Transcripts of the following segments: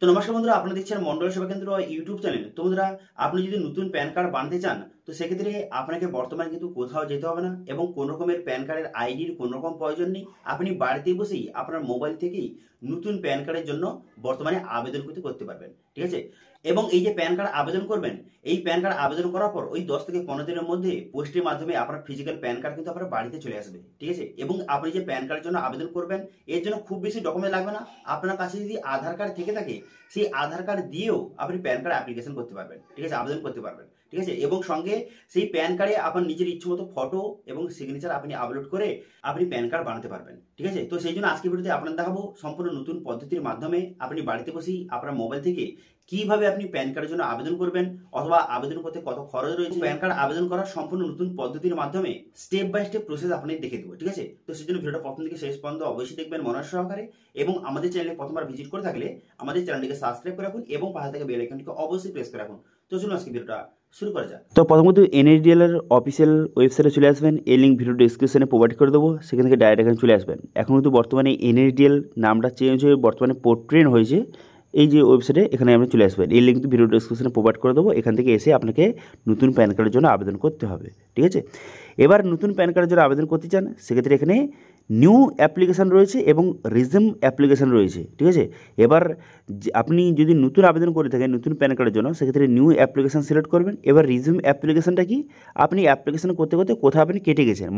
তো নমস্কার বন্ধুরা, আপনারা দেখছেন মন্ডল সেবা কেন্দ্র ইউটিউব চ্যানেল। তো বন্ধুরা, আপনি যদি নতুন প্যান কার্ড বানাতে চান, তো সেক্ষেত্রে আপনাকে বর্তমানে কিন্তু কোথাও যেতে হবে না এবং কোনো রকমের প্যান কার্ডের আইডির কোনো রকম প্রয়োজন নেই। আপনি বাড়িতে বসেই আপনার মোবাইল থেকেই নতুন প্যান কার্ডের জন্য বর্তমানে আবেদন করতে পারবেন, ঠিক আছে। এবং এই যে প্যান কার্ড আবেদন করবেন, এই প্যান কার্ড আবেদন করার পর ওই 10 থেকে 15 দিনের মধ্যে পোস্টের মাধ্যমে আপনার ফিজিক্যাল প্যান কার্ড কিন্তু আপনার বাড়িতে চলে আসবে, ঠিক আছে। এবং আপনি যে প্যান কার্ডের জন্য আবেদন করবেন, এর জন্য খুব বেশি ডকুমেন্ট লাগবে না। আপনার কাছে যদি আধার কার্ড থেকে থাকে, সেই আধার কার্ড দিয়েও আপনি প্যান কার্ড অ্যাপ্লিকেশন করতে পারবেন, ঠিক আছে, আবেদন করতে পারবেন, ঠিক আছে। এবং সঙ্গে সেই প্যান কার্ডে আপনার নিজের ইচ্ছে মতো ফটো এবং সিগনেচার আপনি আপলোড করে আপনি প্যান কার্ড বানাতে পারবেন, ঠিক আছে। তো সেই জন্য আজকের ভিডিওতে আপনার দেখাবো সম্পূর্ণ নতুন পদ্ধতির মাধ্যমে আপনি বাড়িতে বসেই আপনার মোবাইল থেকে কিভাবে আপনি প্যান কার্ডের জন্য আবেদন করবেন, অথবা আবেদন করতে কত খরচ রয়েছে, প্যান কার্ড আবেদন করার সম্পূর্ণ নতুন পদ্ধতির মাধ্যমে স্টেপ বাই স্টেপ প্রসেস আপনি দেখে দেবো, ঠিক আছে। তো সেই জন্য ভিডিওটা প্রথম থেকে শেষ পর্যন্ত অবশ্যই দেখবেন মনোযোগ সহকারে। এবং আমাদের চ্যানেলে প্রথমবার ভিজিট করে থাকলে আমাদের চ্যানেলটিকে সাবস্ক্রাইব করে রাখুন এবং পাশে থেকে বেল আইকনটিকে অবশ্যই প্রেস করে রাখুন। তো চলুন আজকে ভিডিওটা শুরু করা যাক। তো প্রথমত এনএসডিএল এর অফিসিয়াল ওয়েবসাইটে চলে আসবেন, এই লিঙ্ক ভিডিও ডিসক্রিপশনে প্রোভাইড করে দেবো, সেখান থেকে ডাইরেক্ট এখানে চলে আসবেন। এখন কিন্তু বর্তমানে এনএসডিএল নামটা চেঞ্জ হয়ে বর্তমানে পোর্ট্রেন হয়েছে। এই যে ওয়েবসাইটে এখানে আপনি চলে আসবেন, এই লিঙ্ক ভিডিও ডিসক্রিপশনে প্রোভাইড করে দেবো, এখান থেকে এসে আপনাকে নতুন প্যান কার্ডের জন্য আবেদন করতে হবে, ঠিক আছে। এবার নতুন প্যান কার্ডের জন্য আবেদন করতে চান, সেক্ষেত্রে এখানে নিউ অ্যাপ্লিকেশান রয়েছে এবং রিজিউম অ্যাপ্লিকেশান রয়েছে, ঠিক আছে। এবার আপনি যদি নতুন আবেদন করে থাকেন নতুন প্যান কার্ডের জন্য, সেক্ষেত্রে নিউ অ্যাপ্লিকেশান সিলেক্ট করবেন। এবার রিজিউম অ্যাপ্লিকেশানটা কি, আপনি অ্যাপ্লিকেশান করতে করতে কোথাও আপনি কেটে গেছেন,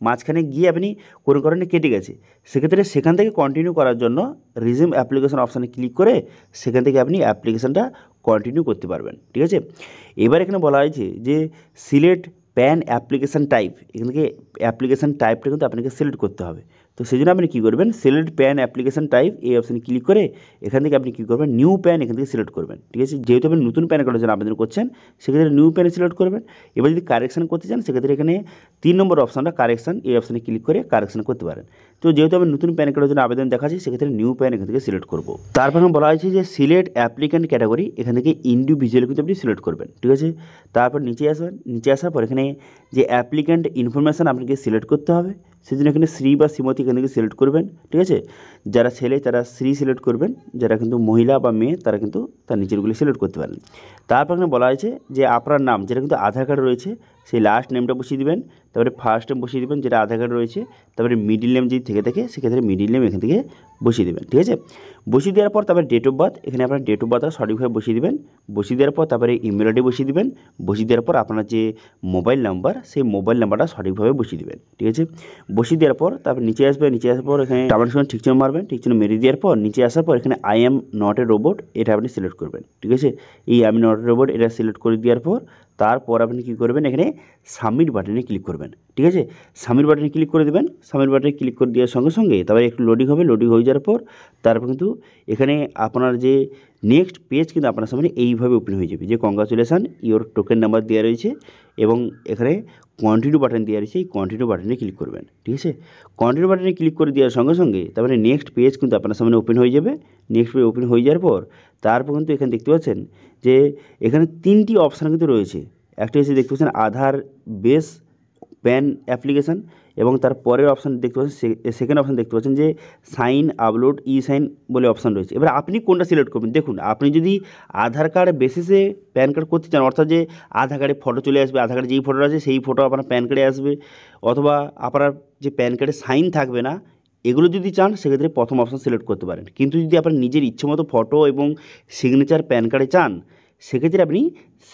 মাঝখানে গিয়ে আপনি কোনো কারণে কেটে গেছে, সেক্ষেত্রে সেখান থেকে কন্টিনিউ করার জন্য রিজিউম অ্যাপ্লিকেশান অপশানে ক্লিক করে সেখান থেকে আপনি অ্যাপ্লিকেশানটা কন্টিনিউ করতে পারবেন, ঠিক আছে। এবার এখানে বলা হয়েছে যে সিলেক্ট প্যান অ্যাপ্লিকেশান টাইপ, এখান থেকে অ্যাপ্লিকেশান টাইপটা কিন্তু আপনাকে সিলেক্ট করতে হবে। তো সেই জন্য আপনি কী করবেন, সিলেক্ট প্যান অ্যাপ্লিকেশান টাইপ এই অপশানে ক্লিক করে এখান থেকে আপনি কী করবেন, নিউ প্যান এখান থেকে সিলেক্ট করবেন, ঠিক আছে। যেহেতু আপনি নতুন প্যান কার্ডের জন্য আবেদন করছেন, সেক্ষেত্রে নিউ প্যানে সিলেক্ট করবেন। এবার যদি কারেকশান করতে চান, সেক্ষেত্রে এখানে 3 নম্বর অপশানটা কারেকশান, এই অপশানে ক্লিক করে কারেকশান করতে পারেন। তো যেহেতু আমি নতুন প্যান কার্ডের জন্য আবেদন দেখাচ্ছি, সেক্ষেত্রে নিউ প্যান এখান থেকে সিলেক্ট করবো। তারপর বলা হয়েছে যে সিলেক্ট অ্যাপ্লিক্যান্ট ক্যাটাগরি, এখান থেকে ইন্ডিভিজুয়াল কিন্তু আপনি সিলেক্ট করবেন, ঠিক আছে। তারপর নিচে আসবেন, নিচে আসার পর এখানে যে অ্যাপ্লিক্যান্ট ইনফরমেশান আপনাকে সিলেক্ট করতে হবে, সেই জন্য এখানে শ্রী বা শ্রীমতী এখান থেকে সিলেক্ট করবেন, ঠিক আছে। যারা ছেলে তারা শ্রী সিলেক্ট করবেন, যারা কিন্তু মহিলা বা মেয়ে তারা কিন্তু তার নিচেরগুলি সিলেক্ট করতে পারেন। তারপর এখানে বলা হয়েছে যে আপনার নাম যেটা কিন্তু আধার কার্ড রয়েছে, সেই লাস্ট নেমটা বসিয়ে দিবেন, তারপরে ফার্স্ট নেম বসিয়ে দেবেন যেটা আধার কার্ড রয়েছে, তারপরে মিডিল নেম যদি থেকে থাকে সেক্ষেত্রে মিডিল নেম এখান থেকে বসিয়ে দেবেন, ঠিক আছে। বসিয়ে দেওয়ার পর তারপরে ডেট অফ বার্থ, এখানে আপনার ডেট অফ বার্থটা সঠিকভাবে বসিয়ে দেবেন। বসিয়ে দেওয়ার পর তারপরে ইমেল আইডি বসিয়ে দেবেন। বসিয়ে দেওয়ার পর আপনার যে মোবাইল নাম্বার, সেই মোবাইল নাম্বারটা সঠিকভাবে বসিয়ে দেবেন, ঠিক আছে। বসিয়ে দেওয়ার পর তারপর নিচে আসবে, নিচে আসার পর এখানে টাবার সঙ্গে ঠিক চিহ্ন মারবেন, ঠিক চিহ্ন মেরে দেওয়ার পর নিচে আসার পর এখানে I am not a robot এটা আপনি সিলেক্ট করবেন, ঠিক আছে। এই I am not a robot এটা সিলেক্ট করে দেওয়ার পর তারপর আপনি কী করবেন, এখানে সাবমিট বাটনে ক্লিক করবেন, ঠিক আছে। সাবমিট বাটনে ক্লিক করে দেবেন। সাবমিট বাটনে ক্লিক করে দেওয়ার সঙ্গে সঙ্গে তারপরে একটু লোডিং হবে, লোডিং হয়ে যাওয়ার পর তারপর কিন্তু এখানে আপনার যে নেক্সট পেজ কিন্তু আপনার সামনে এইভাবে ওপেন হয়ে যাবে, যে কংগ্রাচুলেশান ইওর টোকেন নাম্বার দেওয়া রয়েছে এবং এখানে কন্টিনিউ বাটন দেওয়া রয়েছে, এই কন্টিনিউ বাটনে ক্লিক করবেন, ঠিক আছে। কন্টিনিউ বাটনে ক্লিক করে দেওয়ার সঙ্গে সঙ্গে তারপরে নেক্সট পেজ কিন্তু আপনার সামনে ওপেন হয়ে যাবে। নেক্সট পেজ ওপেন হয়ে যাওয়ার পর তারপর কিন্তু এখানে দেখতে পাচ্ছেন যে এখানে 3টি অপশান কিন্তু রয়েছে। একটা হচ্ছে দেখতে পাচ্ছেন আধার বেস প্যান অ্যাপ্লিকেশান, এবং তার পরের অপশান দেখতে পাচ্ছেন সেকেন্ড অপশান দেখতে পাচ্ছেন যে সাইন আপলোড ই সাইন বলে অপশান রয়েছে। এবার আপনি কোনটা সিলেক্ট করবেন, দেখুন আপনি যদি আধার কার্ড বেসিসে প্যান কার্ড করতে চান, অর্থাৎ যে আধার কার্ডে ফটো চলে আসবে, আধার কার্ডে যেই ফটোটা আছে সেই ফটো আপনার প্যান কার্ডে আসবে, অথবা আপনার যে প্যান কার্ডে সাইন থাকবে না, এগুলো যদি চান সেক্ষেত্রে প্রথম অপশান সিলেক্ট করতে পারেন। কিন্তু যদি আপনার নিজের ইচ্ছে মতো ফটো এবং সিগনেচার প্যান কার্ডে চান, সেক্ষেত্রে আপনি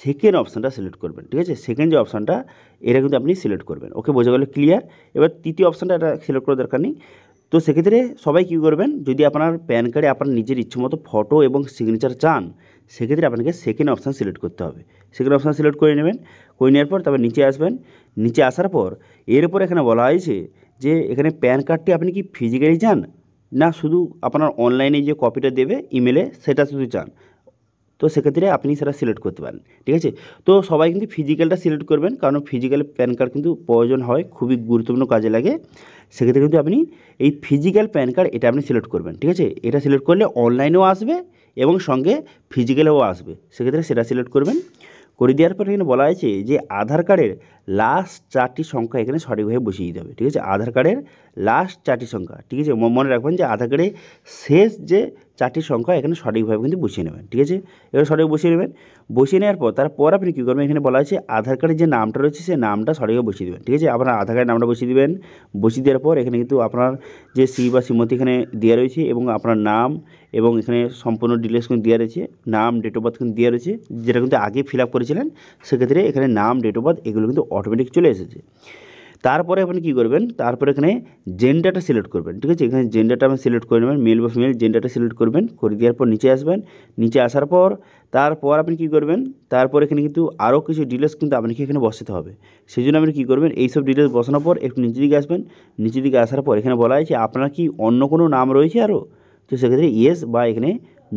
সেকেন্ড অপশানটা সিলেক্ট করবেন, ঠিক আছে। সেকেন্ড যে অপশানটা এটা কিন্তু আপনি সিলেক্ট করবেন, ওকে, বোঝা গেল, ক্লিয়ার। এবার তৃতীয় অপশানটা এটা সিলেক্ট করার দরকার নেই। তো সেক্ষেত্রে সবাই কী করবেন, যদি আপনার প্যান কার্ডে আপনার নিজের ইচ্ছে মতো ফটো এবং সিগনেচার চান, সেক্ষেত্রে আপনাকে সেকেন্ড অপশান সিলেক্ট করতে হবে। সেকেন্ড অপশান সিলেক্ট করে নেবেন। করে নেওয়ার পর তারপর নিচে আসবেন। নিচে আসার পর এরপর এখানে বলা হয়েছে যে এখানে প্যান কার্ডটি আপনি কি ফিজিক্যালি চান, না শুধু আপনার অনলাইনে যে কপিটা দেবে ইমেলে সেটা শুধু চান, তো সেক্ষেত্রে আপনি সেটা সিলেক্ট করতে পারেন, ঠিক আছে। তো সবাই কিন্তু ফিজিক্যালটা সিলেক্ট করবেন, কারণ ফিজিক্যাল প্যান কার্ড কিন্তু প্রয়োজন হয়, খুবই গুরুত্বপূর্ণ কাজে লাগে। সেক্ষেত্রে কিন্তু আপনি এই ফিজিক্যাল প্যান কার্ড এটা আপনি সিলেক্ট করবেন, ঠিক আছে। এটা সিলেক্ট করলে অনলাইনেও আসবে এবং সঙ্গে ফিজিক্যালেও আসবে, সেক্ষেত্রে সেটা সিলেক্ট করবেন। করে দেওয়ার পর এখানে বলা হয়েছে যে আধার কার্ডের লাস্ট 4টি সংখ্যা এখানে সঠিকভাবে বসিয়ে দিতে হবে। ঠিক আছে, আধার কার্ডের লাস্ট 4টি সংখ্যা, ঠিক আছে, মনে রাখবেন যে আধার কার্ডে শেষ যে 4টি সংখ্যা এখানে সঠিকভাবে কিন্তু বসিয়ে নেবেন। ঠিক আছে, এবার সঠিক বসিয়ে নেবেন। বসিয়ে নেওয়ার পর তারপর আপনি কী করবেন, এখানে বলা আছে আধার কার্ডের যে নামটা রয়েছে সেই নামটা সঠিকভাবে বসিয়ে দেবেন। ঠিক আছে, আপনার আধার কার্ডের নামটা বসিয়ে দেবেন। বসিয়ে দেওয়ার পর এখানে কিন্তু আপনার যে শ্রী বা শ্রীমতী এখানে দেওয়া রয়েছে এবং আপনার নাম এবং এখানে সম্পূর্ণ ডিটেলস কিন্তু দেওয়া রয়েছে, নাম, ডেট অফ বার্থ কিন্তু দেওয়া রয়েছে, যেটা কিন্তু আগে ফিল আপ করেছিলেন। সেক্ষেত্রে এখানে নাম, ডেট অফ বার্থ এগুলো কিন্তু অটোমেটিক চলে এসেছে। তারপরে আপনি কী করবেন, তারপরে এখানে জেন্ডারটা সিলেক্ট করবেন। ঠিক আছে, এখানে জেন্ডারটা আপনি সিলেক্ট করে নেবেন, মেল বা ফিমেল জেন্ডারটা সিলেক্ট করবেন। করে দেওয়ার পর নিচে আসবেন। নিচে আসার পর তারপর আপনি কী করবেন, তারপর এখানে কিন্তু আরও কিছু ডিটেলস কিন্তু আপনাকে এখানে বসাতে হবে। সেই জন্য আপনি কী করবেন, এইসব ডিটেলস বসানোর পর একটু নিচের দিকে আসবেন। নিচের দিকে আসার পর এখানে বলা আছে আপনার কি অন্য কোনো নাম রয়েছে আরও, তো সেক্ষেত্রে ইয়েস বা এখানে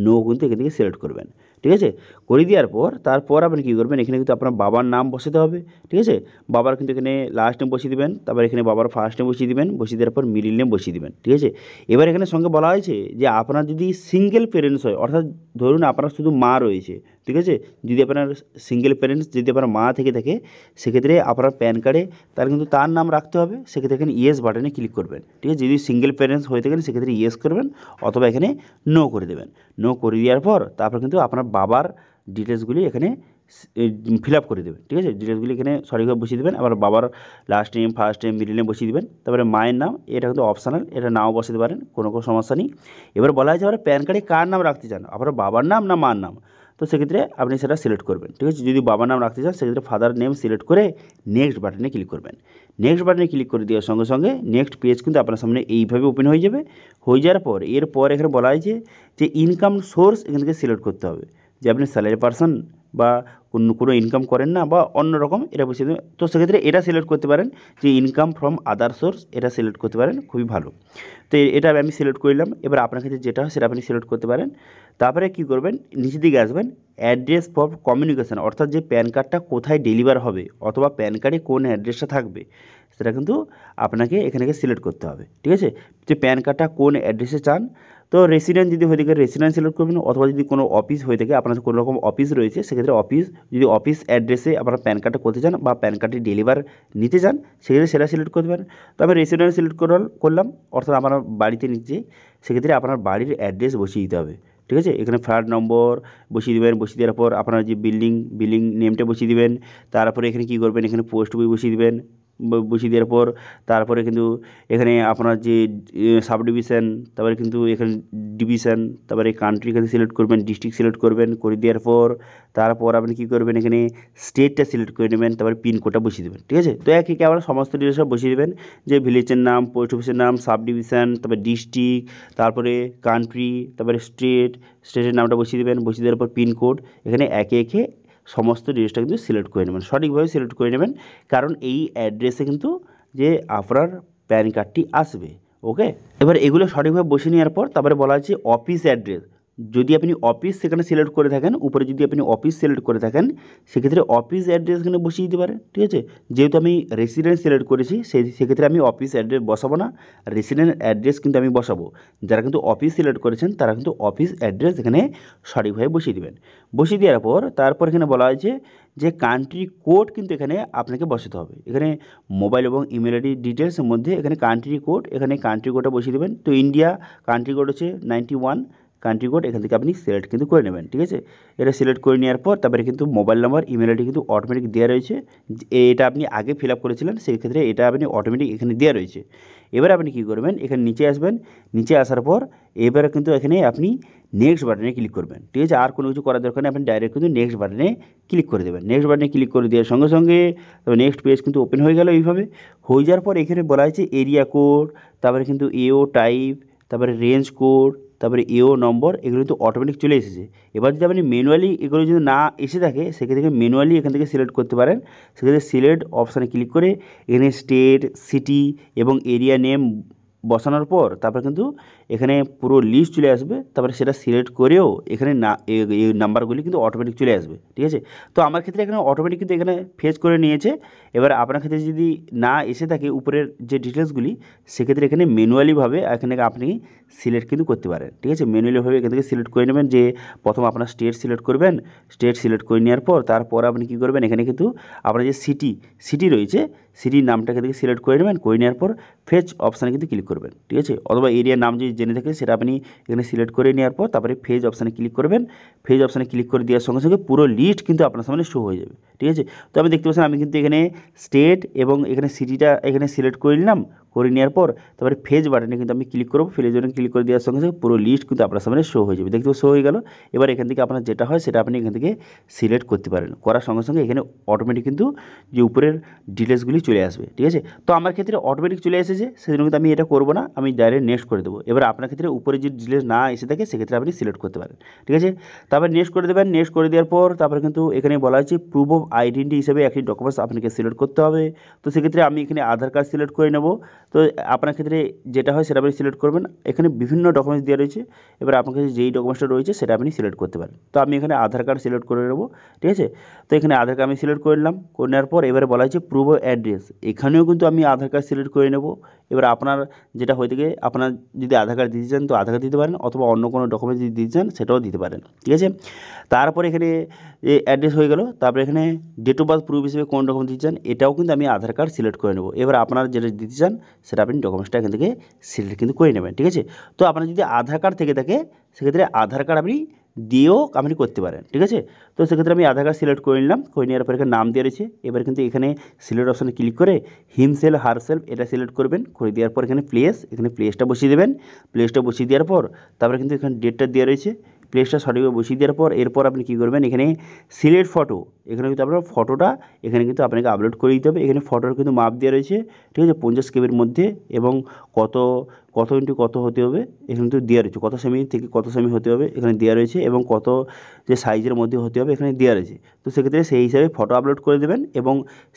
নো কিন্তু এখান থেকে সিলেক্ট করবেন। ঠিক আছে, করে দেওয়ার পর তারপর আপনি কী করবেন, এখানে কিন্তু আপনার বাবার নাম বসাতে হবে। ঠিক আছে, বাবার কিন্তু এখানে লাস্ট নেম বসিয়ে দেবেন, তারপর এখানে বাবার ফার্স্ট নেম বসিয়ে দেবেন, বসিয়ে দেওয়ার পর মিডিল নেম বসিয়ে দেবেন। ঠিক আছে, এবার এখানে সঙ্গে বলা হয়েছে যে আপনার যদি সিঙ্গেল প্যারেন্টস হয়, অর্থাৎ ধরুন আপনার শুধু মা রয়েছে, ঠিক আছে, যদি আপনার সিঙ্গেল প্যারেন্টস যদি আপনার মা থেকে থাকে, সেক্ষেত্রে আপনার প্যান কার্ডে তার কিন্তু তার নাম রাখতে হবে। সেক্ষেত্রে এখানে ইয়েস বাটনে ক্লিক করবেন। ঠিক আছে, যদি সিঙ্গেল প্যারেন্টস হয়ে থাকেন সেক্ষেত্রে ইয়েস করবেন, অথবা এখানে নো করে দেবেন। নো করে দেওয়ার পর তারপর কিন্তু আপনার বাবার ডিটেলসগুলি এখানে ফিল আপ করে দেবেন। ঠিক আছে, ডিটেলসগুলি এখানে সঠিকভাবে বসিয়ে দেবেন। আবার বাবার last name, first name, middle name বসিয়ে দেবেন। তারপরে মায়ের নাম, এটা কিন্তু অপশনাল, এটা নাও বসাতে পারেন, কোনো সমস্যা নেই। এবার বলা হয়েছে আপনার প্যান কার্ডে কার নাম রাখতে চান, আপনার বাবার নাম না মার নাম, তো সেক্ষেত্রে আপনি সেটা সিলেক্ট করবেন। ঠিক আছে, যদি বাবার নাম রাখতে চান সেক্ষেত্রে ফাদার নেম সিলেক্ট করে নেক্সট বাটনে ক্লিক করবেন। নেক্সট বাটনে ক্লিক করে দেওয়ার সঙ্গে সঙ্গে নেক্সট পেজ কিন্তু আপনার সামনে এইভাবে ওপেন হয়ে যাবে। হয়ে যাওয়ার পর এরপর এখানে বলা হয়েছে যে ইনকাম সোর্স এখান থেকে সিলেক্ট করতে হবে, যে আপনি স্যালারি পারসন বা কোনো ইনকাম করেন না বা অন্য রকম, এটা বসিয়ে দেবেন। তো সেক্ষেত্রে এটা সিলেক্ট করতে পারেন যে ইনকাম ফ্রম আদার সোর্স, এটা সিলেক্ট করতে পারেন, খুবই ভালো। তো এটা আমি সিলেক্ট করলাম। এবার আপনার কাছে যেটা হয় সেটা আপনি সিলেক্ট করতে পারেন। তারপরে কী করবেন, নিচের দিকে আসবেন, অ্যাড্রেস ফর কমিউনিকেশান, অর্থাৎ যে প্যান কার্ডটা কোথায় ডেলিভার হবে অথবা প্যান কার্ডে কোন অ্যাড্রেসটা থাকবে সেটা কিন্তু আপনাকে এখানে সিলেক্ট করতে হবে। ঠিক আছে, যে প্যান কার্ডটা কোন অ্যাড্রেসে চান, তো রেসিডেন্ট যদি হয়ে থাকে রেসিডেন্ট সিলেক্ট করবেন, অথবা যদি কোনো অফিস হয়ে থাকে, আপনার কোনো রকম অফিস রয়েছে সেক্ষেত্রে অফিস, যদি অফিস অ্যাড্রেসে আপনার প্যান কার্ডটা করতে চান বা প্যান কার্ডটি ডেলিভার নিতে চান সেক্ষেত্রে সেটা সিলেক্ট করতে পারেন। তো আমি রেসিডেন্ট সিলেক্ট করলাম, অর্থাৎ আমার বাড়িতে নিচ্ছে, সেক্ষেত্রে আপনার বাড়ির অ্যাড্রেস বসিয়ে দিতে হবে। ঠিক আছে, এখানে ফ্ল্যাট নম্বর বসিয়ে দেবেন। বসিয়ে দেওয়ার পর আপনার যে বিল্ডিং নেমটা বসিয়ে দেবেন। তারপরে এখানে কী করবেন, এখানে পোস্ট বই বসিয়ে দেবেন। বসিয়ে দেওয়ার পর তারপরে কিন্তু এখানে আপনার যে সাব ডিভিশন, তারপরে কিন্তু এখানে ডিভিশন, তারপরে কান্ট্রি এখানে সিলেক্ট করবেন, ডিস্ট্রিক্ট সিলেক্ট করবেন। করে দেওয়ার পর তারপর আপনি কী করবেন, এখানে স্টেটটা সিলেক্ট করে নেবেন, তারপরে পিনকোডটা বসিয়ে দেবেন। ঠিক আছে, তো একই আপনার সমস্ত ডিটেলস সব বসিয়ে দেবেন, যে ভিলেজের নাম, পোস্ট অফিসের নাম, সাব ডিভিশন, তারপরে ডিস্ট্রিক্ট, তারপরে কান্ট্রি, তারপরে স্টেটের নামটা বসিয়ে দেবেন। বসিয়ে দেওয়ার পর পিনকোড, এখানে একে একে সমস্ত ডিটেলসটা কিন্তু সিলেক্ট করে নেবেন, সঠিকভাবে সিলেক্ট করে নেবেন, কারণ এই অ্যাড্রেসে কিন্তু যে আপনার প্যান কার্ডটি আসবে। ওকে, এবার এগুলো সঠিকভাবে বসিয়ে নেওয়ার পর তারপরে বলা আছে অফিস অ্যাড্রেস, যদি আপনি অফিস সেখানে সিলেক্ট করে থাকেন, উপরে যদি আপনি অফিস সিলেক্ট করে থাকেন সেক্ষেত্রে অফিস অ্যাড্রেস এখানে বসিয়ে দিতে পারেন। ঠিক আছে, যেহেতু আমি রেসিডেন্ট সিলেক্ট করেছি সেক্ষেত্রে আমি অফিস অ্যাড্রেস বসাবো না, রেসিডেন্ট অ্যাড্রেস কিন্তু আমি বসাবো। যারা কিন্তু অফিস সিলেক্ট করেছেন তারা কিন্তু অফিস অ্যাড্রেস এখানে সঠিকভাবে বসিয়ে দেবেন। বসিয়ে দেওয়ার পর তারপর এখানে বলা হয়েছে যে কান্ট্রি কোড কিন্তু এখানে আপনাকে বসাতে হবে। এখানে মোবাইল এবং ইমেল আইডি ডিটেলসের মধ্যে এখানে কান্ট্রি কোড, এখানে কান্ট্রি কোডটা বসিয়ে দেবেন। তো ইন্ডিয়া কান্ট্রি কোড হচ্ছে 91 কান্ট্রি কোড, এখান থেকে আপনি সিলেক্ট কিন্তু করে নেবেন। ঠিক আছে, এটা সিলেক্ট করে নেওয়ার পর তারপরে কিন্তু মোবাইল নাম্বার, ইমেল আইডি কিন্তু অটোমেটিক দেওয়া রয়েছে, এটা আপনি আগে ফিল আপ করেছিলেন সেই ক্ষেত্রে এটা আপনি অটোমেটিক এখানে দেওয়া রয়েছে। এবার আপনি কী করবেন, এখানে নিচে আসবেন। নিচে আসার পর এবারে কিন্তু এখানে আপনি নেক্সট বাটনে ক্লিক করবেন। ঠিক আছে, আর কোনো কিছু করার দরকার নেই, আপনি ডাইরেক্ট কিন্তু নেক্সট বাটনে ক্লিক করে দেবেন। নেক্সট বাটনে ক্লিক করে দেওয়ার সঙ্গে সঙ্গে তবে নেক্সট পেজ কিন্তু ওপেন হয়ে গেল। এইভাবে হয়ে যাওয়ার পর এখানে বলা হয়েছে এরিয়া কোড, তারপরে কিন্তু এও টাইপ, তারপরে রেঞ্জ কোড, তারপরে এও নম্বর, এগুলো কিন্তু অটোমেটিক চলে এসেছে। এবার যদি আপনি ম্যানুয়ালি এগুলো যদি না এসে থাকে সেক্ষেত্রে ম্যানুয়ালি এখান থেকে সিলেক্ট করতে পারেন। সেক্ষেত্রে সিলেক্ট অপশানে ক্লিক করে এখানে স্টেট, সিটি এবং এরিয়া নেম বসানোর পর তারপরে কিন্তু এখানে পুরো লিস্ট চলে আসবে, তারপরে সেটা সিলেক্ট করেও এখানে না এই নাম্বারগুলি কিন্তু অটোমেটিক চলে আসবে। ঠিক আছে, তো আমার ক্ষেত্রে এখানে অটোমেটিক কিন্তু এখানে ফেচ করে নিয়েছে। এবার আপনার ক্ষেত্রে যদি না এসে থাকে উপরের যে ডিটেলসগুলি সেক্ষেত্রে এখানে ম্যানুয়ালিভাবে এখানে আপনি সিলেক্ট কিন্তু করতে পারেন। ঠিক আছে, ম্যানুয়ালিভাবে এখান থেকে সিলেক্ট করে নেবেন, যে প্রথম আপনার স্টেট সিলেক্ট করবেন। স্টেট সিলেক্ট করে নেওয়ার পর আপনি কী করবেন, এখানে কিন্তু আপনার যে সিটি রয়েছে, সিটির নামটা এখান থেকে সিলেক্ট করে নেবেন। করে নেওয়ার পর ফেচ অপশানে কিন্তু ক্লিক করবেন। ঠিক আছে, অথবা এরিয়ার নাম যদি জেনে থাকেন সেটা আপনি এখানে সিলেক্ট করে নেওয়ার পর তারপরে ফেজ অপশানে ক্লিক করবেন। ফেজ অপশানে ক্লিক করে দেওয়ার সঙ্গে সঙ্গে পুরো লিস্ট কিন্তু আপনার সামনে শো হয়ে যাবে। ঠিক আছে, তো আমি দেখতে পাচ্ছেন আমি কিন্তু এখানে স্টেট এবং এখানে সিটিটা এখানে সিলেক্ট করে নিলাম। করে নেওয়ার পর তারপরে ফেজ বাটনে কিন্তু আমি ক্লিক করবো। ফেজ বাটনে ক্লিক করে দেওয়ার সঙ্গে সঙ্গে পুরো লিস্ট কিন্তু আপনার সামনে শো হয়ে যাবে। দেখতে শো হয়ে গেল। এবার এখান থেকে আপনার যেটা হয় সেটা আপনি এখান থেকে সিলেক্ট করতে পারেন। করার সঙ্গে সঙ্গে এখানে অটোমেটিক কিন্তু যে উপরের ডিটেলসগুলি চলে আসবে। ঠিক আছে, তো আমার ক্ষেত্রে অটোমেটিক চলে এসেছে, সেজন্য কিন্তু আমি এটা করবো না, আমি ডাইরেক্ট নেক্সট করে দেবো। এবার আপনার ক্ষেত্রে উপরে যদি ডিটেলস না এসে থাকে সেক্ষেত্রে আপনি সিলেক্ট করতে পারেন। ঠিক আছে, তারপর নেক্সট করে দেবেন। নেক্সট করে দেওয়ার পর তারপরে কিন্তু এখানে বলা হচ্ছে প্রুফ অফ আইডেন্টি হিসেবে একটি ডকুমেন্টস আপনাকে সিলেক্ট করতে হবে। তো সেক্ষেত্রে আমি এখানে আধার কার্ড সিলেক্ট করে নেব। তো আপনার ক্ষেত্রে যেটা হয় সেটা আপনি সিলেক্ট করবেন। এখানে বিভিন্ন ডকুমেন্টস দেওয়া রয়েছে, এবার আপনার কাছে যেই ডকুমেন্টসটা রয়েছে সেটা আপনি সিলেক্ট করতে পারেন। তো আমি এখানে আধার কার্ড সিলেক্ট করে নেব। ঠিক আছে, তো এখানে আধার কার্ড আমি সিলেক্ট করে নিলাম। করে নেওয়ার পর এবারে বলা হচ্ছে প্রুফ অফ অ্যাড্রেস, এখানেও কিন্তু আমি আধার কার্ড সিলেক্ট করে নেব। এবার আপনার যেটা হয়ে থাকে, আপনার যদি আধার কার্ড দিতে চান তো আধার কার্ড দিতে পারেন, অথবা অন্য কোনো ডকুমেন্টস যদি দিতে চান সেটাও দিতে পারেন। ঠিক আছে, তারপরে এখানে অ্যাড্রেস হয়ে গেল। তারপরে এখানে ডেট অফ বার্থ প্রুফ হিসেবে কোন ডকুমেন্ট দিতে চান এটাও কিন্তু আমি আধার কার্ড সিলেক্ট করে নেব। এবার আপনার যেটা দিতে চান সেটা আপনি ডকুমেন্টসটা এখান থেকে সিলেক্ট কিন্তু করে নেবেন। ঠিক আছে, তো আপনার যদি আধার কার্ড থেকে থাকে সেক্ষেত্রে আধার কার্ড আপনি দিয়েও আপনি করতে পারেন। ঠিক আছে, তো সেক্ষেত্রে আমি আধার কার্ড সিলেক্ট করে নিলাম। করে নেওয়ার পর এখানে নাম দেওয়া রয়েছে। এবার কিন্তু এখানে সিলেক্ট অপশানে ক্লিক করে হিমসেলফ হারসেলফ এটা সিলেক্ট করবেন। করে দেওয়ার পর এখানে এখানে প্লেসটা বসিয়ে দেবেন। প্লেসটা বসিয়ে দেওয়ার পর তারপরে কিন্তু এখানে ডেটটা দেওয়া রয়েছে। প্লেসটা সঠিকভাবে বসিয়ে দেওয়ার পর এরপর আপনি কী করবেন, এখানে সিলেক্ট ফটো, এখানে কিন্তু আপনার ফটোটা এখানে কিন্তু আপনাকে আপলোড করে দিতে হবে। এখানে ফটোর কিন্তু মাপ দেওয়া রয়েছে। ঠিক আছে, 50 কেবির মধ্যে এবং কত ইন্টু কত হতে হবে এখানে কিন্তু দেওয়া রয়েছে। কত সেমি থেকে কত সেমি হতে হবে এখানে দেওয়া রয়েছে, এবং কত যে সাইজের মধ্যে হতে হবে এখানে দেওয়া রয়েছে। তো সেক্ষেত্রে সেই হিসাবে ফটো আপলোড করে দেবেন, এবং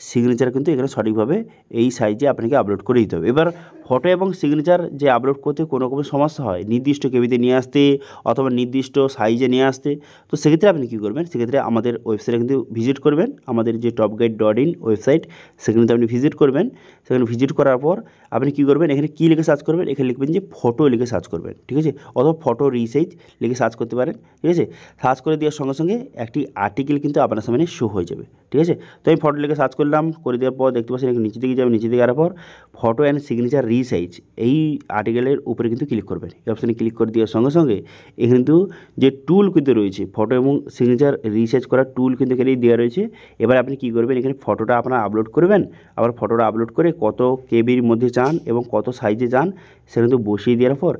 সিগনেচার কিন্তু এখানে সঠিকভাবে এই সাইজে আপনাকে আপলোড করে দিতে হবে। এবার ফটো এবং সিগনেচার যে আপলোড করতে কোনো রকম সমস্যা হয়, নির্দিষ্ট কেবিতে নিয়ে আসতে অথবা নির্দিষ্ট সাইজে নিয়ে আসতে, তো সেক্ষেত্রে আপনি কী করবেন, সেক্ষেত্রে আমাদের ওয়েবসাইটে কিন্তু ভিজিট করবেন। আমাদের যে topguide.in ওয়েবসাইট, সেখানে আপনি ভিজিট করবেন। সেখানে ভিজিট করার পর আপনি কী করবেন, এখানে কী লিখে সার্চ করবেন, এখানে লিখবেন যে ফটো লিখে সার্চ করবেন। ঠিক আছে, অথবা ফটো রিসাইজ লিখে সার্চ করতে পারেন। ঠিক আছে, সার্চ করে দেওয়ার সঙ্গে সঙ্গে একটি আর্টিকেল কিন্তু আপনার সামনে শো হয়ে যাবে। ঠিক আছে, তো আমি ফটো লিখে সার্চ করলাম। করে দেওয়ার পর দেখতে পাচ্ছেন এখানে নিচে দিকে যাবেন। নিচে দিকে যাওয়ার পর ফটো অ্যান্ড সিগনেচার রিসাইজ এই আর্টিকেলের উপরে কিন্তু ক্লিক করবেন। এই অপশানে ক্লিক করে দেওয়ার সঙ্গে সঙ্গে এখানে কিন্তু যে টুল কিন্তু রয়েছে, ফটো এবং সিগনেচার রিসার্চ করার টুল কিন্তু এখানে দেওয়া রয়েছে। এবার আপনি কী করবেন, এখানে ফটোটা আপনার আপলোড করবেন। আবার ফটোটা আপলোড করে কত কেবির মধ্যে চান এবং কত সাইজে চান সেটা কিন্তু বসিয়ে দেওয়ার পর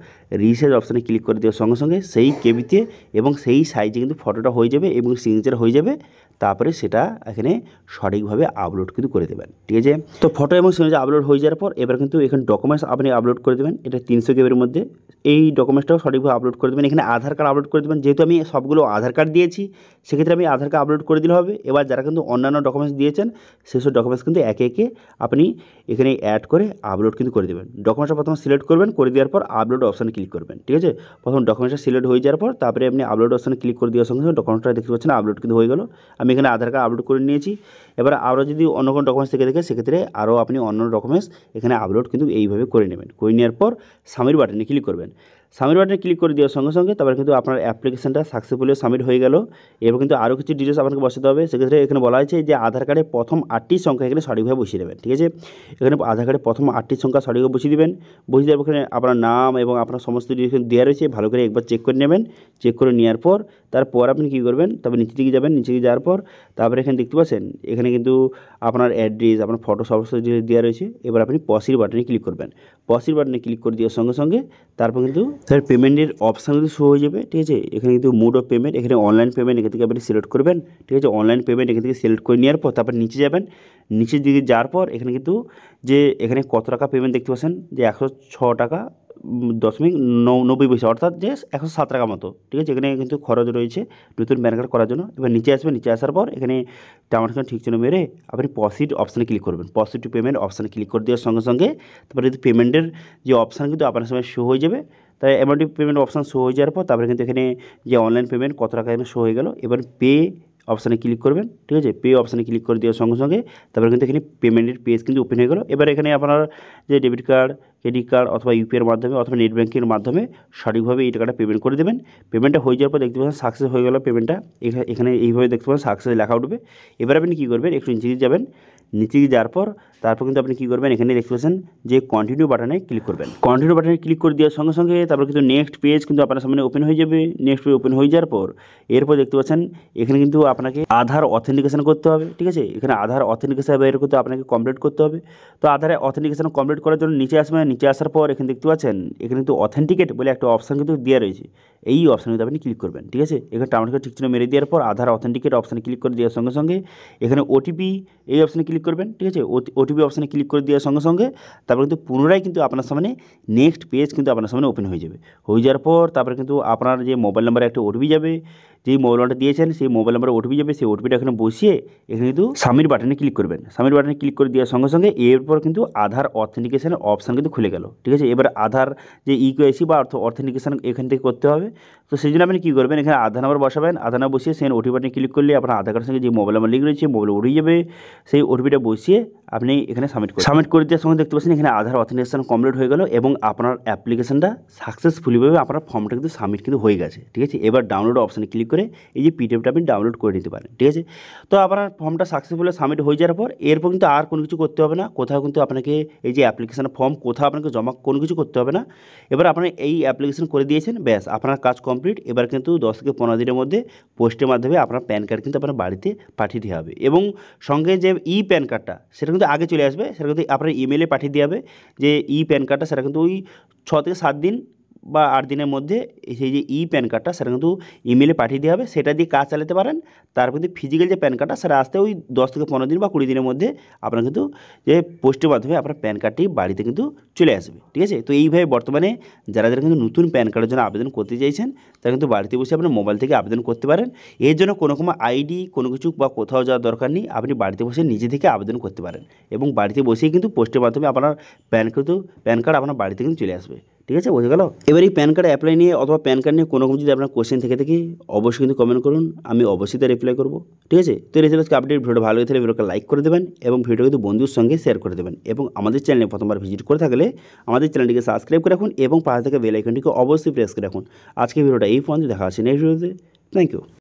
রিসার্চ অপশানে ক্লিক করে দেওয়ার সঙ্গে সঙ্গে সেই কেবিতে এবং সেই সাইজে কিন্তু ফটোটা হয়ে যাবে এবং সিগনেচার হয়ে যাবে। তারপরে সেটা এখানে সঠিকভাবে আপলোড কিন্তু করে দেবেন। ঠিক আছে, তো ফটো এবং সিগনেচার আপলোড হয়ে যাওয়ার পর এবার কিন্তু এখানে ডকুমেন্টস আপনি আপলোড করে দেবেন। এটা 300 কেবির মধ্যে এই ডকুমেন্টসটাও সঠিকভাবে আপলোড করে দেবেন। এখানে আধার কার্ড আপলোড করে দেবেন। যেহেতু আমি সবগুলো আধার কার্ড দিয়েছি সেক্ষেত্রে আমি আধার কার্ড আপলোড করে দিলে হবে। এবার যারা কিন্তু অন্যান্য ডকুমেন্টস দিয়েছেন সেসব ডকুমেন্টস কিন্তু একে একে আপনি এখানে অ্যাড করে আপলোড কিন্তু করে দেবেন। ডকুমেন্টসটা প্রথমে সিলেক্ট করবেন, করে দেওয়ার পর আপলোড অপশানে ক্লিক করবেন। ঠিক আছে, প্রথম ডকুমেন্টসটা সিলেক্ট হয়ে যাওয়ার পর তারপরে আপনি আপলোড অপশানে ক্লিক করে দেওয়ার সঙ্গে সঙ্গে ডকুমেন্টসটা দেখতে পাচ্ছেন আপলোড কিন্তু হয়ে গেল। আমি এখানে আধার কার্ড আপলোড করে নিয়েছি। এবার আরও যদি অন্য কোনো ডকুমেন্টস থেকে থাকে সেক্ষেত্রে আরও আপনি অন্য ডকুমেন্টস এখানে আপলোড কিন্তু এইভাবে করে নেবেন। করে নেওয়ার পর সাবমিট বাটনে ক্লিক করবেন। সাবমিট বাটনে ক্লিক করে দেওয়ার সঙ্গে সঙ্গে তারপরে কিন্তু আপনার অ্যাপ্লিকেশনটা সাকসেসফুলি সাবমিট হয়ে গেল। এবার কিন্তু আরও কিছু ডিটেলস আপনাকে বসাতে হবে। সেক্ষেত্রে এখানে বলা হয়েছে যে আধার কার্ডের প্রথম 8টি সংখ্যা এখানে সঠিকভাবে বসিয়ে দেবেন। ঠিক আছে, এখানে আধার কার্ডের প্রথম 8টি সংখ্যা সঠিকভাবে বসিয়ে দেবেন। বসিয়ে দেওয়ার এখানে আপনার নাম এবং আপনার সমস্ত ডিটেলস দেওয়া রয়েছে, ভালো করে একবার চেক করে নেবেন। চেক করে নেওয়ার পর তারপর আপনি কী করবেন, তারপর নিচের দিকে যাবেন। নিচে দিকে যাওয়ার পর তারপরে এখানে দেখতে পাচ্ছেন এখানে কিন্তু আপনার অ্যাড্রেস, আপনার ফটো সমস্ত ডিটেলস দেওয়া রয়েছে। এবার আপনি পসির বাটনে ক্লিক করবেন। পসির বাটনে ক্লিক করে দেওয়ার সঙ্গে সঙ্গে তারপর কিন্তু স্যার পেমেন্টের অপশান কিন্তু শো হয়ে যাবে। ঠিক আছে, এখানে কিন্তু মোড অফ পেমেন্ট, এখানে অনলাইন পেমেন্ট এখান থেকে আপনি সিলেক্ট করবেন। ঠিক আছে, অনলাইন পেমেন্ট এখান থেকে সিলেক্ট করে নেওয়ার পর তারপর নিচে যাবেন। নিচের দিকে যাওয়ার পর এখানে কিন্তু যে এখানে কত টাকা পেমেন্ট দেখতে পাচ্ছেন যে 106 টাকা 0.90 অর্থাৎ যে 107 টাকা মতো। ঠিক আছে, এখানে কিন্তু খরচ রয়েছে নতুন প্যান কার্ড করার জন্য। এবার নিচে আসবেন। নিচে আসার পর এখানে আমার এখানে ঠিক চিহ্ন মেরে আপনি প্রসিড অপশানে ক্লিক করবেন। প্রসিড টু পেমেন্ট অপশানে ক্লিক করে দেওয়ার সঙ্গে সঙ্গে তারপরে কিন্তু পেমেন্টের যে অপশান কিন্তু আপনার সময় শো হয়ে যাবে। তাই অ্যামাউন্ট পেমেন্ট অপশান শো হয়ে যাওয়ার পর তারপরে কিন্তু এখানে যে অনলাইন পেমেন্ট কত টাকা এখানে শো হয়ে গেল। এবার পে অপশানে ক্লিক করবেন, ঠিক আছে। পে অপশানে ক্লিক করে দেওয়ার সঙ্গে সঙ্গে তারপরে কিন্তু এখানে পেমেন্টের পেজ কিন্তু ওপেন হয়ে গেল। এবার এখানে আপনার যে ডেবিট কার্ড, ক্রেডিট কার্ড অথবা ইউপিআইয়ের মাধ্যমে অথবা নেট ব্যাঙ্কিংয়ের মাধ্যমে সঠিকভাবে এই টাকাটা পেমেন্ট করে দেবেন। পেমেন্টটা হয়ে যাওয়ার পর দেখতে পাচ্ছেন সাকসেস হয়ে গেল পেমেন্টটা। এখানে এইভাবে দেখতে পাচ্ছেন সাকসেস লেখা উঠবে। এবার আপনি কী করবেন, একটু নিচে যাবেন, নিচে যাওয়ার পর তারপর কিন্তু আপনি কী করবেন, এখানে দেখতে পাচ্ছেন যে কন্টিনিউ বাটনে ক্লিক করবেন। কন্টিনিউ বাটনে ক্লিক করে দেওয়ার সঙ্গে সঙ্গে তারপর কিন্তু নেক্সট পেজ কিন্তু আপনার সামনে ওপেন হয়ে যাবে। নেক্সট পেজ ওপেন হয়ে যাওয়ার পর এরপর দেখতে পাচ্ছেন এখানে কিন্তু আপনাকে আধার অথেন্টিকেশন করতে হবে, ঠিক আছে। এখানে আধার অথেন্টিকেশন বের করতে আপনাকে কমপ্লিট করতে হবে। তো আধারে অথেন্টিকেশন কমপ্লিট করার জন্য নিচে আসবেন, নিচে আসার পর এখানে দেখতে পাচ্ছেন এখানে কিন্তু অথেন্টিকেট বলে একটা অপশান কিন্তু দেওয়া রয়েছে। এই অপশানে কিন্তু আপনি ক্লিক করবেন, ঠিক আছে। এখানে টার্মিনাল ঠিক চিহ্ন মেরে দেওয়ার পর আধার অথেন্টিকেট অপশানে ক্লিক করে দেওয়ার সঙ্গে সঙ্গে এখানে ওটিপি এই অপশানে ক্লিক করবেন, ঠিক আছে। ওটিপি অপশানে ক্লিক করে দেওয়ার সঙ্গে সঙ্গে তারপরে কিন্তু পুনরায় কিন্তু আপনার সামনে নেক্সট পেজ কিন্তু আপনার সামনে ওপেন হয়ে যাবে। হয়ে যাওয়ার পর তারপরে কিন্তু আপনার যে মোবাইল নাম্বারে একটা ওটিপি যাবে, যেই মোবাইল নাম্বারটা দিয়েছেন সেই মোবাইল নাম্বারে ওটিপি যাবে, সেই ওটিপিটা এখানে বসিয়ে এখানে কিন্তু সাবমিট বাটনে ক্লিক করবেন। সাবমিট বাটনে ক্লিক করে দেওয়ার সঙ্গে সঙ্গে এরপর কিন্তু আধার অথেন্টিকেশনের অপশান কিন্তু খুলে গেল, ঠিক আছে। এবার আধার যে ইকেওয়াইসি বা অথেন্টিকেশন এখান থেকে করতে হবে। তো সেই জন্য আপনি কী করবেন, এখানে আধার নাম্বার বসাবেন, আধার নাম্বার বসিয়ে সেই ওটিপি বাটনে ক্লিক করলে আপনার আধার কার্ডের সঙ্গে যে মোবাইল নাম্বার লিঙ্ক রয়েছে মোবাইল উঠে যাবে, সেই ওটিপিটা বসিয়ে আপনি এখানে সাবমিট করে দেওয়ার সঙ্গে দেখতে পাচ্ছেন এখানে আধার অথেন্টিকেশন কমপ্লিট হয়ে গেল এবং আপনার অ্যাপ্লিকেশনটা সাকসেসফুলিভাবে আপনার ফর্মটা কিন্তু সাবমিট কিন্তু হয়ে গেছে, ঠিক আছে। এবার ডাউনলোড অপশানে ক্লিক করে এই যে পিডিএফটা আপনি ডাউনলোড করে নিতে পারেন, ঠিক আছে। তো আপনার ফর্মটা সাকসেসফুলি সাবমিট হয়ে যাওয়ার পর এরপর কিন্তু আর কোনো কিছু করতে হবে না। কোথাও কিন্তু আপনাকে এই যে অ্যাপ্লিকেশন ফর্ম কোথাও আপনাকে জমা কোনো কিছু করতে হবে না। এবার আপনার এই অ্যাপ্লিকেশন করে দিয়েছেন, ব্যাস আপনার কাজ কমপ্লিট। এবার কিন্তু 10 থেকে 15 দিনের মধ্যে পোস্টের মাধ্যমে আপনার প্যান কার্ড কিন্তু আপনার বাড়িতে পাঠিয়ে দেওয়া হবে এবং সঙ্গে যে প্যান কার্ডটা সেটা কিন্তু আগে চলে আসবে, সেটা কিন্তু আপনার ইমেলে পাঠিয়ে দেওয়া হবে। যে প্যান কার্ডটা সেটা কিন্তু ওই 6 থেকে 7 দিন বা 8 দিনের মধ্যে সেই যে প্যান কার্ডটা সেটা কিন্তু ইমেলে পাঠিয়ে দেওয়া হবে, সেটা দিয়ে কাজ চালাতে পারেন। তারপর কিন্তু ফিজিক্যাল যে প্যান কার্ডটা সেটা আসতে ওই 10 থেকে 15 দিন বা 20 দিনের মধ্যে আপনার কিন্তু যে পোস্টের মাধ্যমে আপনার প্যান কার্ডটি বাড়িতে কিন্তু চলে আসবে, ঠিক আছে। তো এইভাবে বর্তমানে যারা যারা কিন্তু নতুন প্যান কার্ডের জন্য আবেদন করতে চাইছেন তারা কিন্তু বাড়িতে বসে আপনার মোবাইল থেকে আবেদন করতে পারেন। এর জন্য কোনো আইডি কোনো কিছু বা কোথাও যাওয়ার দরকার নেই, আপনি বাড়িতে বসে নিজে থেকে আবেদন করতে পারেন এবং বাড়িতে বসেই কিন্তু পোস্টের মাধ্যমে আপনার প্যান কার্ড আপনার বাড়িতে কিন্তু চলে আসবে, ঠিক আছে, বোঝা গেল। এবার এই প্যান কার্ড অ্যাপ্লাই নিয়ে অথবা প্যান কার্ড নিয়ে কোনো রকম যদি আপনার কোশ্চেন থেকে থাকে অবশ্যই কিন্তু কমেন্ট করুন, আমি অবশ্যই তার রিপ্লাই করবো, ঠিক আছে। তো এই আজকে আপডেট ভিডিওটা ভালো হয়ে থাকলে ভিডিওকে লাইক করে দেবেন এবং ভিডিও কিন্তু বন্ধুর সঙ্গে শেয়ার করে দেবেন এবং আমাদের চ্যানেলে প্রথমবার ভিজিট করে থাকলে আমাদের চ্যানেলটিকে সাবস্ক্রাইব করে রাখুন এবং পাশে থেকে বেল আইকনটিকে অবশ্যই প্রেস করে রাখুন। আজকে ভিডিওটা এই পর্যন্ত দেখা আছে নেক্সট ভিডিওতে। Thank you.